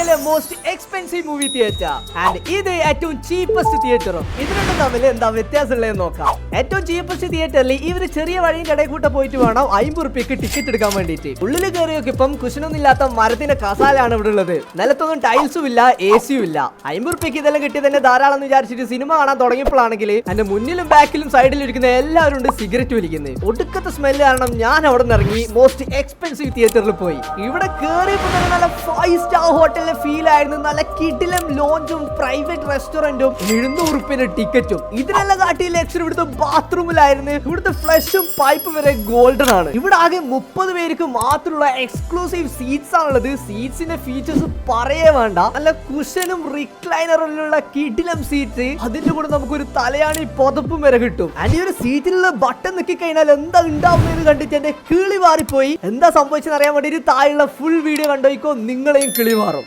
ഇന്ത്യയിലെ most expensive movie theatre and ഇത് ഏറ്റവും ചീപ്പസ്റ്റ് തിയേറ്ററും. ഇത് രണ്ടും തമ്മിൽ എന്താ വ്യത്യാസമുള്ളതെന്ന് നോക്കാം. ഏറ്റവും ചീപ്പസ്റ്റ് തിയേറ്ററിൽ ഇവര് ചെറിയ വഴിയും കടയിൽ പോയിട്ട് വേണം 50 റുപ്യക്ക് ടിക്കറ്റ് എടുക്കാൻ വേണ്ടിയിട്ട്. ഉള്ളിൽ കയറിയൊക്കെ ഇപ്പം കുഷനൊന്നും ഇല്ലാത്ത മരത്തിന്റെ കസാലാണ് ഇവിടെ ഉള്ളത്. നിലത്തൊന്നും ടൈൽസും ഇല്ല, എസിയും ഇല്ല. 50 റുപ്യക്ക് ഇതെല്ലാം കിട്ടിയ തന്നെ ധാരാളം എന്ന് വിചാരിച്ചിട്ട് സിനിമ കാണാൻ തുടങ്ങിയപ്പോഴാണെങ്കിൽ എന്റെ മുന്നിലും ബാക്കിലും സൈഡിലും ഇരിക്കുന്ന എല്ലാവരും ഉണ്ട് സിഗരറ്റ് വലിക്കുന്നത്. ഒടുക്കത്തെ സ്മെല്ല് കാരണം ഞാൻ അവിടെ നിന്ന് ഇറങ്ങി മോസ്റ്റ് എക്സ്പെൻസീവ് തിയേറ്ററിൽ പോയി. ഇവിടെ കയറിയപ്പോൾ തന്നെ നല്ല 5 സ്റ്റാർ ഹോട്ടലിലെ ഫീൽ ആയിരുന്നു. നല്ല കിടിലം ലോഞ്ചും പ്രൈവറ്റ് റെസ്റ്റോറന്റും 700 റുപ്യന്റെ ടിക്കറ്റും. ഇതിനെല്ലാം കാട്ടിയ ലെക്ചർ ഇവിടുത്തെ ബാത്റൂമിലായിരുന്നു. ഇവിടുത്തെ ഫ്ലഷും പൈപ്പ് വരെ ഗോൾഡൻ ആണ്. ഇവിടെ ആകെ 30 പേർക്ക് മാത്രമുള്ള എക്സ്ക്ലൂസീവ് സീറ്റ്സ് ആണുള്ളത്. സീറ്റ്സിന്റെ ഫീച്ചേഴ്സ് പറയേ വേണ്ട. നല്ല കുഷനും റിക്ലൈനറിലുള്ള കിടിലം സീറ്റ്. അതിന്റെ കൂടെ നമുക്കൊരു തലയാണി പുതപ്പും വരെ കിട്ടും. ആൻഡ് ഈ ഒരു സീറ്റിലുള്ള ബട്ടൺ നിക്കി കഴിഞ്ഞാൽ എന്താ ഉണ്ടാവുന്നതെന്ന് കണ്ടിട്ട് എന്റെ കിളി മാറിപ്പോയി. എന്താ സംഭവിച്ചെന്ന് അറിയാൻ വേണ്ടി താഴെയുള്ള ഫുൾ വീഡിയോ കണ്ടോയിക്കോ, നിങ്ങളെയും കിളി മാറും.